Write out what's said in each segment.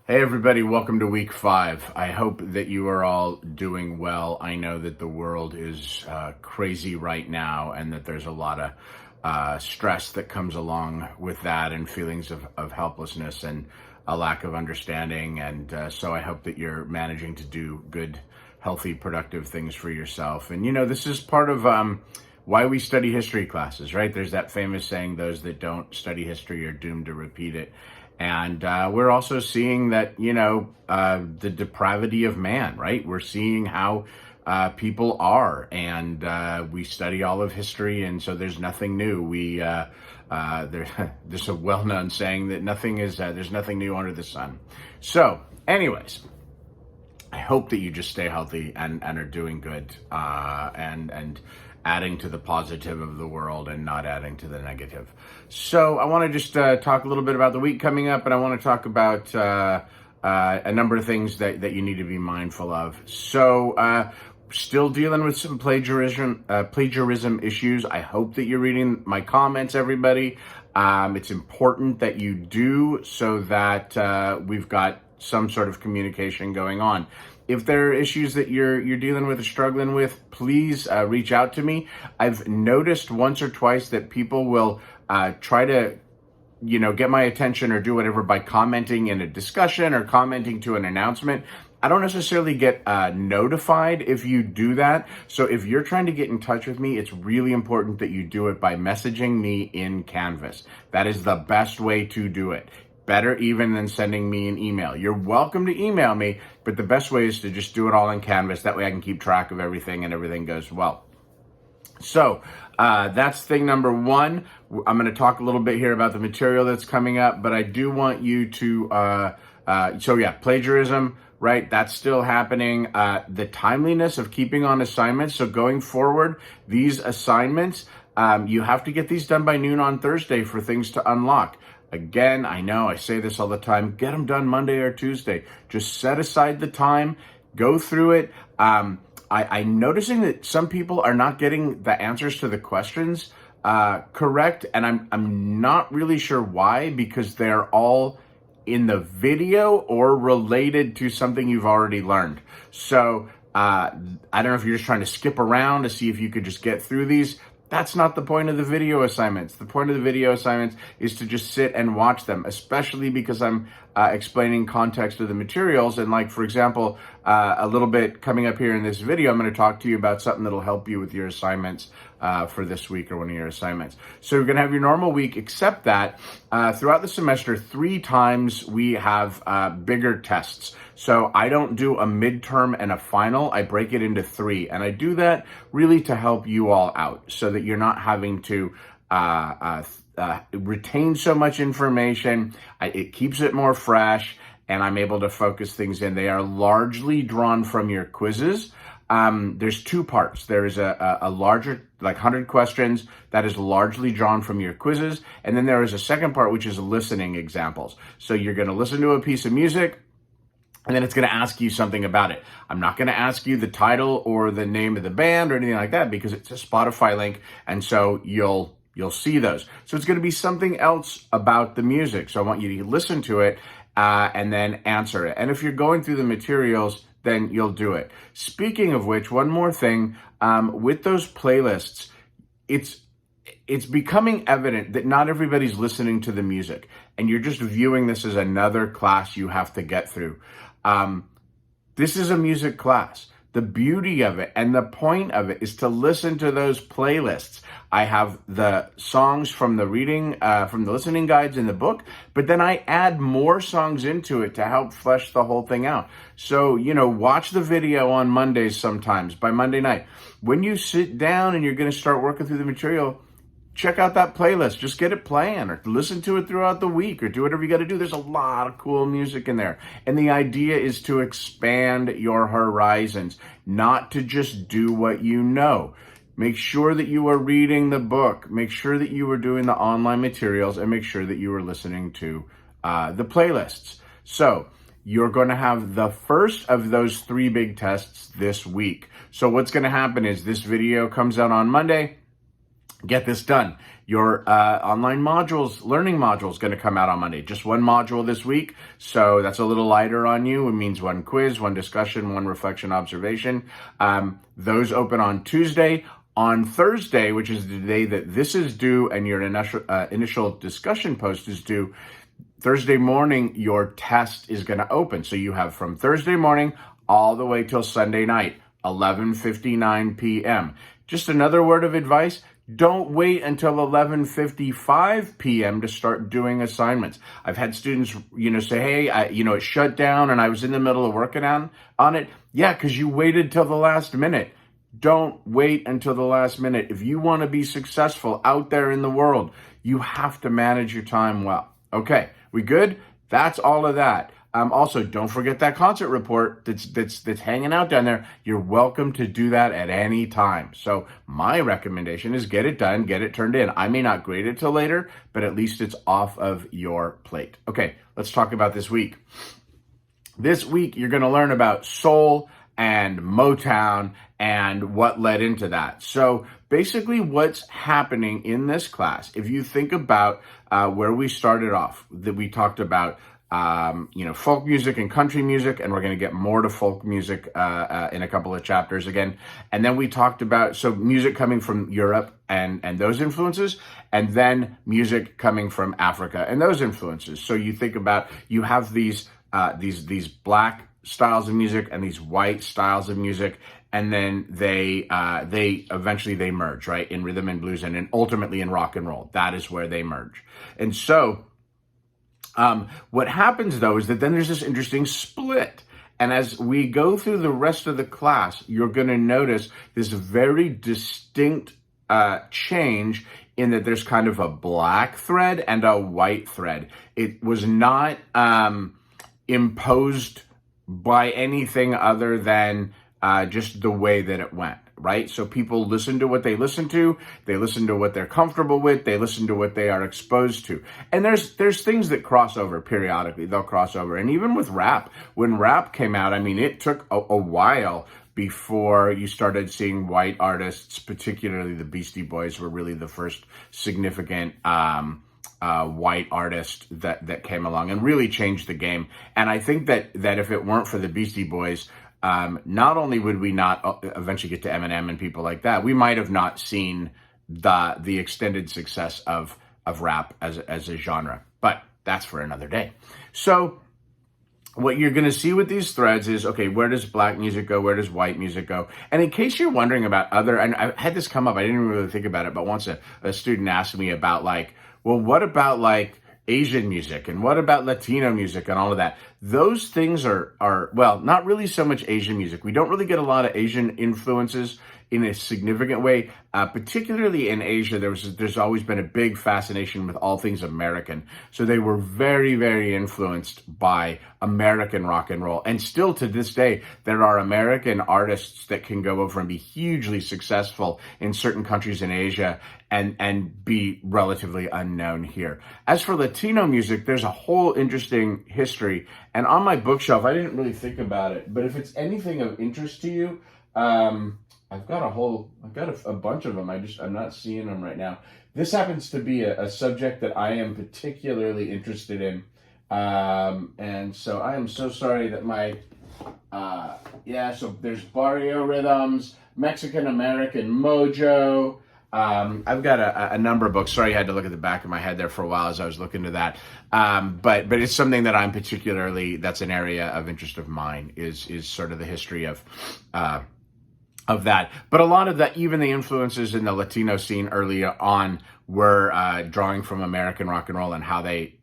Hey everybody, welcome to week 5. I hope that you are all doing well. I know that the world is crazy right now and that there's a lot of stress that comes along with that and feelings of helplessness and a lack of understanding. And so I hope that you're managing to do good, healthy, productive things for yourself. And this is part of why we study history classes, right? There's that famous saying, those that don't study history are doomed to repeat it. And we're also seeing that, the depravity of man, right? We're seeing how people are, and we study all of history, and so there's nothing new. There's a well-known saying that there's nothing new under the sun. So, anyways, I hope that you just stay healthy and are doing good, and adding to the positive of the world and not adding to the negative. So I want to just talk a little bit about the week coming up, and I want to talk about a number of things that you need to be mindful of. So still dealing with some plagiarism issues. I hope that you're reading my comments, everybody. It's important that you do, so that we've got some sort of communication going on. If there are issues that you're dealing with or struggling with, please reach out to me. I've noticed once or twice that people will try to get my attention or do whatever by commenting in a discussion or commenting to an announcement. I don't necessarily get notified if you do that. So if you're trying to get in touch with me, it's really important that you do it by messaging me in Canvas. That is the best way to do it. Better even than sending me an email. You're welcome to email me, but the best way is to just do it all in Canvas. That way I can keep track of everything and everything goes well. So that's thing number one. I'm going to talk a little bit here about the material that's coming up, but I do want you to, plagiarism, right? That's still happening. The timeliness of keeping on assignments. So going forward, these assignments, you have to get these done by noon on Thursday for things to unlock. Again, I know I say this all the time, get them done Monday or Tuesday. Just set aside the time, go through it. I'm noticing that some people are not getting the answers to the questions correct, and I'm not really sure why, because they're all in the video or related to something you've already learned. So I don't know if you're just trying to skip around to see if you could just get through these. That's not the point of the video assignments. The point of the video assignments is to just sit and watch them, especially because I'm explaining context of the materials. And like, for example, a little bit coming up here in this video, I'm going to talk to you about something that'll help you with your assignments for this week or one of your assignments. So you're going to have your normal week, except that throughout the semester, 3 times we have bigger tests. So I don't do a midterm and a final. I break it into 3. And I do that really to help you all out so that you're not having to retain so much information. It keeps it more fresh, and I'm able to focus things in. They are largely drawn from your quizzes. There's 2 parts. There is a larger, like 100 questions, that is largely drawn from your quizzes. And then there is a second part, which is listening examples. So you're going to listen to a piece of music, and then it's going to ask you something about it. I'm not going to ask you the title or the name of the band or anything like that, because it's a Spotify link, and so you'll see those. So it's going to be something else about the music. So I want you to listen to it and then answer it. And if you're going through the materials, then you'll do it. Speaking of which, one more thing, with those playlists, it's becoming evident that not everybody's listening to the music, and you're just viewing this as another class you have to get through. This is a music class. The beauty of it and the point of it is to listen to those playlists. I have the songs from the reading, from the listening guides in the book, but then I add more songs into it to help flesh the whole thing out. So, watch the video on Mondays sometimes, by Monday night. When you sit down and you're going to start working through the material, check out that playlist. Just get it playing, or listen to it throughout the week, or do whatever you got to do. There's a lot of cool music in there. And the idea is to expand your horizons, not to just do what you know. Make sure that you are reading the book. Make sure that you are doing the online materials, and make sure that you are listening to the playlists. So you're going to have the first of those 3 big tests this week. So what's going to happen is this video comes out on Monday. Get this done. Your online modules, learning module is going to come out on Monday. Just one module this week. So that's a little lighter on you. It means one quiz, one discussion, one reflection observation. Those open on Tuesday. On Thursday, which is the day that this is due and your initial discussion post is due, Thursday morning, your test is going to open. So you have from Thursday morning all the way till Sunday night, 11:59 p.m. Just another word of advice. Don't wait until 11:55 p.m. to start doing assignments. I've had students, say, hey, it shut down and I was in the middle of working on it. Yeah, because you waited till the last minute. Don't wait until the last minute. If you want to be successful out there in the world, you have to manage your time well. Okay, we good? That's all of that. Also, don't forget that concert report that's hanging out down there. You're welcome to do that at any time. So my recommendation is get it done, get it turned in. I may not grade it till later, but at least it's off of your plate. Okay, let's talk about this week. This week, you're going to learn about soul and Motown and what led into that. So basically what's happening in this class, if you think about where we started off, that we talked about folk music and country music, and we're going to get more to folk music in a couple of chapters again. And then we talked about, so music coming from Europe and those influences, and then music coming from Africa and those influences. So you think about, you have these black styles of music and these white styles of music, and then they eventually merge, right, in rhythm and blues and then ultimately in rock and roll. That is where they merge. And so what happens though is that then there's this interesting split. And as we go through the rest of the class, you're going to notice this very distinct change in that there's kind of a black thread and a white thread. It was not imposed by anything other than just the way that it went, right? So people listen to what they listen to what they're comfortable with, they listen to what they are exposed to. And there's things that cross over periodically, they'll cross over. And even with rap, when rap came out, I mean, it took a while before you started seeing white artists, particularly the Beastie Boys were really the first significant white artist that came along and really changed the game. And I think that if it weren't for the Beastie Boys, not only would we not eventually get to Eminem and people like that, we might have not seen the extended success of rap as a genre. But that's for another day. So what you're going to see with these threads is, okay, where does black music go? Where does white music go? And in case you're wondering about and I had this come up, I didn't really think about it, but once a student asked me about well, what about Asian music and what about Latino music and all of that? Those things are well, not really so much Asian music. We don't really get a lot of Asian influences in a significant way, particularly in Asia. There's always been a big fascination with all things American. So they were very, very influenced by American rock and roll. And still to this day, there are American artists that can go over and be hugely successful in certain countries in Asia and be relatively unknown here. As for Latino music, there's a whole interesting history. And on my bookshelf, I didn't really think about it, but if it's anything of interest to you, I've got a bunch of them. I'm not seeing them right now. This happens to be a subject that I am particularly interested in. And so I am so sorry that so there's Barrio Rhythms, Mexican American Mojo. I've got a number of books. Sorry, I had to look at the back of my head there for a while as I was looking to that. But it's something that I'm that's an area of interest of mine is sort of the history of that. But a lot of that, even the influences in the Latino scene early on were drawing from American rock and roll and how they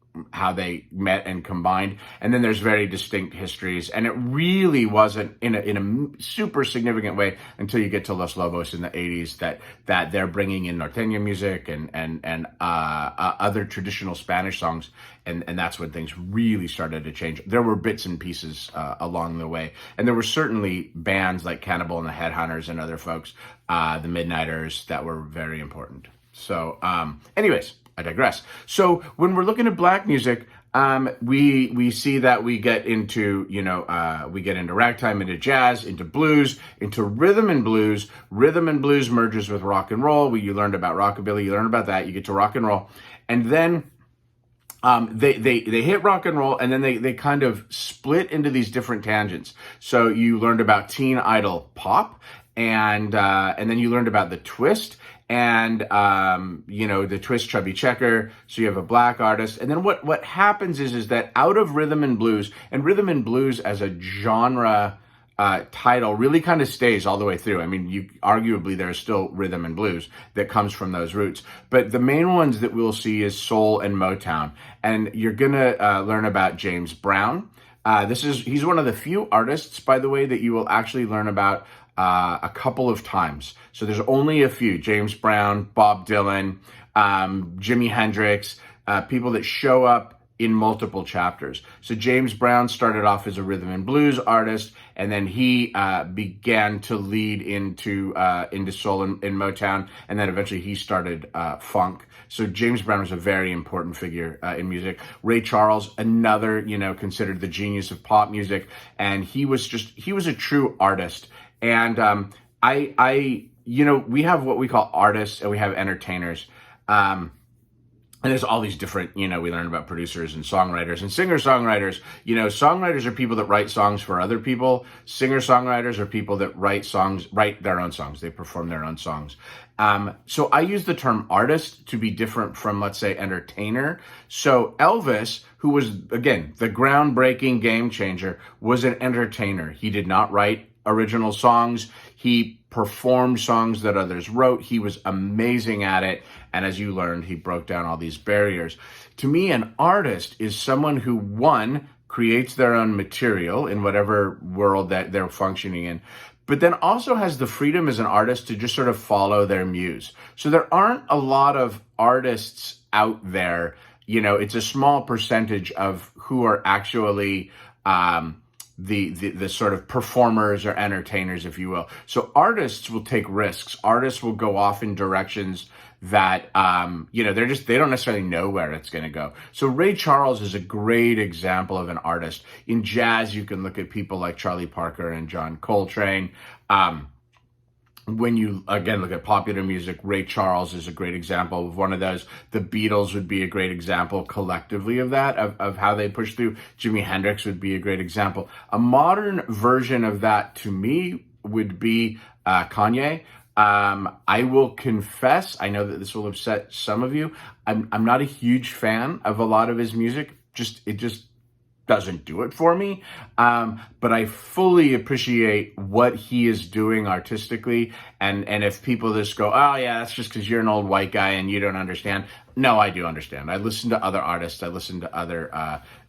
met and combined. And then there's very distinct histories. And it really wasn't in a super significant way until you get to Los Lobos in the 80s that they're bringing in norteño music and other traditional Spanish songs. And that's when things really started to change. There were bits and pieces along the way. And there were certainly bands like Cannibal and the Headhunters and other folks, the Midnighters, that were very important. So anyways, I digress. So when we're looking at black music, we see that we get into, we get into ragtime, into jazz, into blues, into rhythm and blues. Rhythm and blues merges with rock and roll. You learned about rockabilly, you learned about that, you get to rock and roll. And then they hit rock and roll, and then they kind of split into these different tangents. So you learned about teen idol pop, and then you learned about the twist, and the twist chubby checker. So you have a black artist, and then what happens is that out of rhythm and blues as a genre title really kind of stays all the way through. I mean, arguably there's still rhythm and blues that comes from those roots, but the main ones that we'll see is soul and Motown. And you're gonna learn about James Brown. He's one of the few artists, by the way, that you will actually learn about a couple of times. So there's only a few: James Brown, Bob Dylan, Jimi Hendrix, people that show up in multiple chapters. So James Brown started off as a rhythm and blues artist, and then he began to lead into soul and Motown, and then eventually he started funk. So James Brown was a very important figure in music. Ray Charles, another, considered the genius of pop music, and he was a true artist. And we have what we call artists and we have entertainers. And there's all these different, we learn about producers and songwriters and singer-songwriters. Songwriters are people that write songs for other people. Singer-songwriters are people that write their own songs. They perform their own songs. So I use the term artist to be different from, let's say, entertainer. So Elvis, who was, again, the groundbreaking game changer, was an entertainer. He did not write original songs. He performed songs that others wrote. He was amazing at it. And as you learned, he broke down all these barriers. To me, an artist is someone who, one, creates their own material in whatever world that they're functioning in, but then also has the freedom as an artist to just sort of follow their muse. So there aren't a lot of artists out there. It's a small percentage of who are actually the sort of performers or entertainers, if you will. So artists will take risks. Artists will go off in directions that, they don't necessarily know where it's going to go. So Ray Charles is a great example of an artist. In jazz, you can look at people like Charlie Parker and John Coltrane. When you, again, look at popular music, Ray Charles is a great example of one of those. The Beatles would be a great example collectively of that, of how they push through. Jimi Hendrix would be a great example. A modern version of that, to me, would be Kanye. I will confess, I know that this will upset some of you, I'm not a huge fan of a lot of his music. It just doesn't do it for me. But I fully appreciate what he is doing artistically. And if people just go, oh yeah, that's just because you're an old white guy and you don't understand. No, I do understand. I listen to other artists. I listen to other,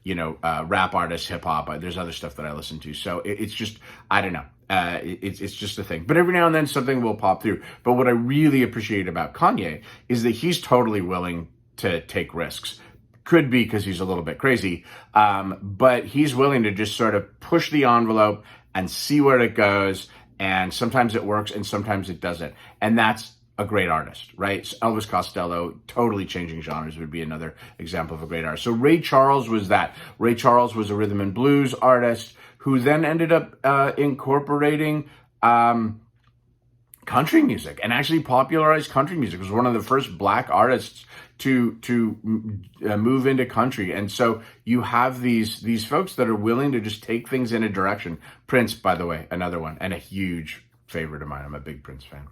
rap artists, hip hop. There's other stuff that I listen to. So it's just, I don't know. It's just a thing. But every now and then something will pop through. But what I really appreciate about Kanye is that he's totally willing to take risks. Could be because he's a little bit crazy, but he's willing to just sort of push the envelope and see where it goes. And sometimes it works and sometimes it doesn't. And that's a great artist, right? So Elvis Costello, totally changing genres, would be another example of a great artist. So Ray Charles was that. Ray Charles was a rhythm and blues artist who then ended up incorporating country music and actually popularized country music. He was one of the first black artists to move into country. And so you have these folks that are willing to just take things in a direction. Prince, by the way, another one, and a huge favorite of mine. I'm a big Prince fan.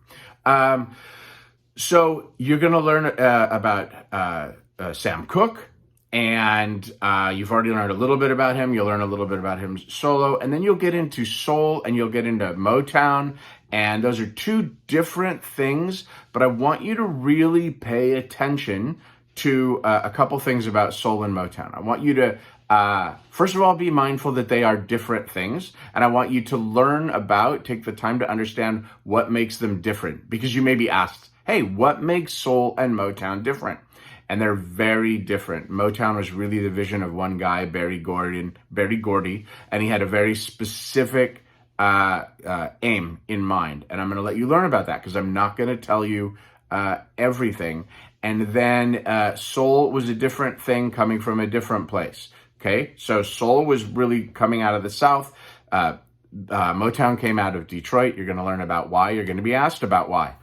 So you're going to learn about Sam Cooke, and you've already learned a little bit about him. You'll learn a little bit about him solo, and then you'll get into soul and you'll get into Motown. And those are two different things, but I want you to really pay attention to a couple things about soul and Motown. I want you to, first of all, be mindful that they are different things. And I want you to take the time to understand what makes them different. Because you may be asked, hey, what makes soul and Motown different? And they're very different. Motown was really the vision of one guy, Berry Gordy, and he had a very specific aim in mind. And I'm going to let you learn about that because I'm not going to tell you everything. And then soul was a different thing coming from a different place. Okay, so soul was really coming out of the South. Motown came out of Detroit. You're going to learn about why. You're going to be asked about why.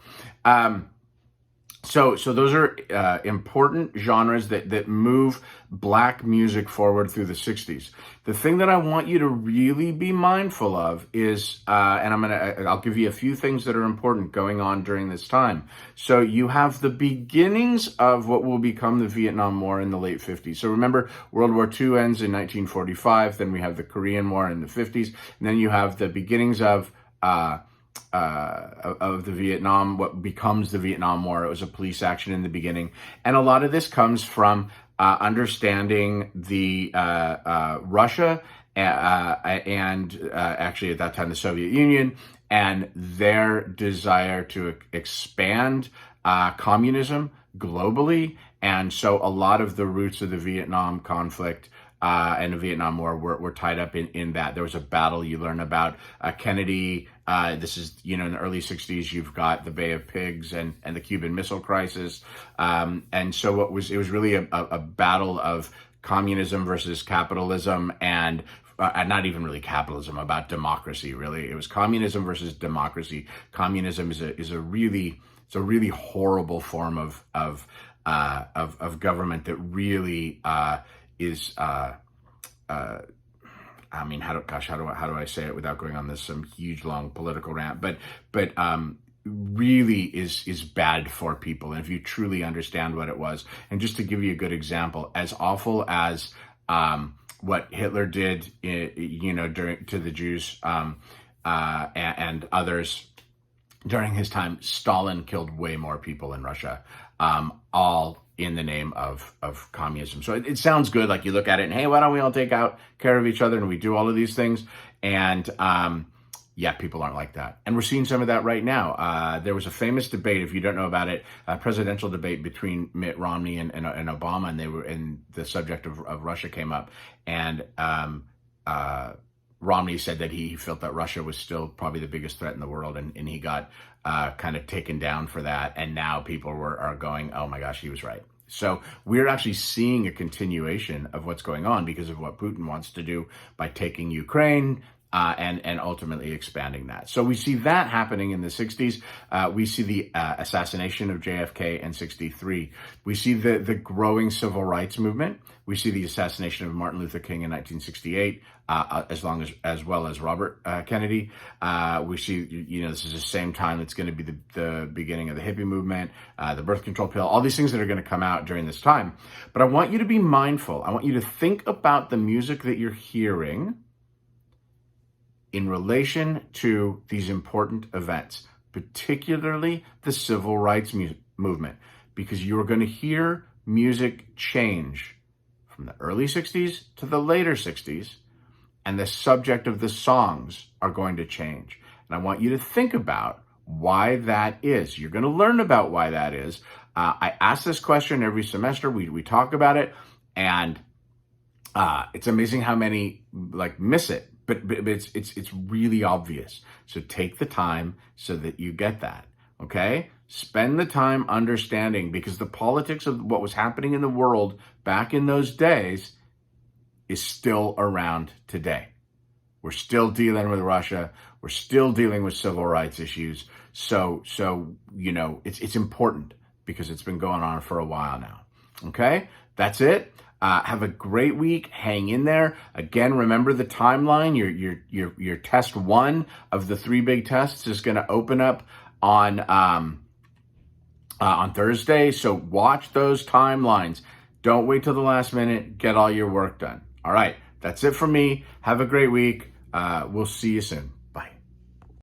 So those are important genres that move black music forward through the 60s. The thing that I want you to really be mindful of is, and I'll give you a few things that are important going on during this time. So you have the beginnings of what will become the Vietnam War in the late 50s. So remember, World War II ends in 1945. Then we have the Korean War in the 50s. And then you have the beginnings of the Vietnam, what becomes the Vietnam War. It was a police action in the beginning. And a lot of this comes from understanding the Russia and actually at that time the Soviet Union and their desire to expand communism globally. And so a lot of the roots of the Vietnam conflict and the Vietnam War were tied up in that. There was a battle you learn about. Kennedy, this is, in the early 60s, you've got the Bay of Pigs and the Cuban Missile Crisis. And so it was really a battle of communism versus capitalism and not even really capitalism, about democracy, really. It was communism versus democracy. Communism is a really horrible form of government that really is I mean, how do I say it without going on some huge long political rant? But really is bad for people. And if you truly understand what it was, and just to give you a good example, as awful as what Hitler did, to the Jews and others during his time, Stalin killed way more people in Russia, all in the name of communism. So it sounds good, like you look at it and, hey, why don't we all take care of each other and we do all of these things? And people aren't like that. And we're seeing some of that right now. There was a famous debate, if you don't know about it, a presidential debate between Mitt Romney and Obama, and the subject of Russia came up. And Romney said that he felt that Russia was still probably the biggest threat in the world, and he got kind of taken down for that. And now people are going, oh my gosh, he was right. So we're actually seeing a continuation of what's going on because of what Putin wants to do by taking Ukraine and ultimately expanding that. So we see that happening in the 60s. We see the assassination of JFK in 63. We see the growing civil rights movement. We see the assassination of Martin Luther King in 1968, as well as Robert Kennedy. We see, this is the same time that's going to be the beginning of the hippie movement, the birth control pill, all these things that are going to come out during this time. But I want you to be mindful. I want you to think about the music that you're hearing in relation to these important events, particularly the civil rights movement, because you're going to hear music change from the early 60s to the later 60s, and the subject of the songs are going to change. And I want you to think about why that is. You're going to learn about why that is. I ask this question every semester. We talk about it, and it's amazing how many miss it. But it's really obvious. So take the time so that you get that, okay? Spend the time understanding, because the politics of what was happening in the world back in those days is still around today. We're still dealing with Russia. We're still dealing with civil rights issues. So it's important because it's been going on for a while now, okay? That's it. Have a great week. Hang in there. Again, remember the timeline. Your test 1 of the 3 big tests is going to open up on Thursday. So watch those timelines. Don't wait till the last minute. Get all your work done. All right. That's it for me. Have a great week. We'll see you soon.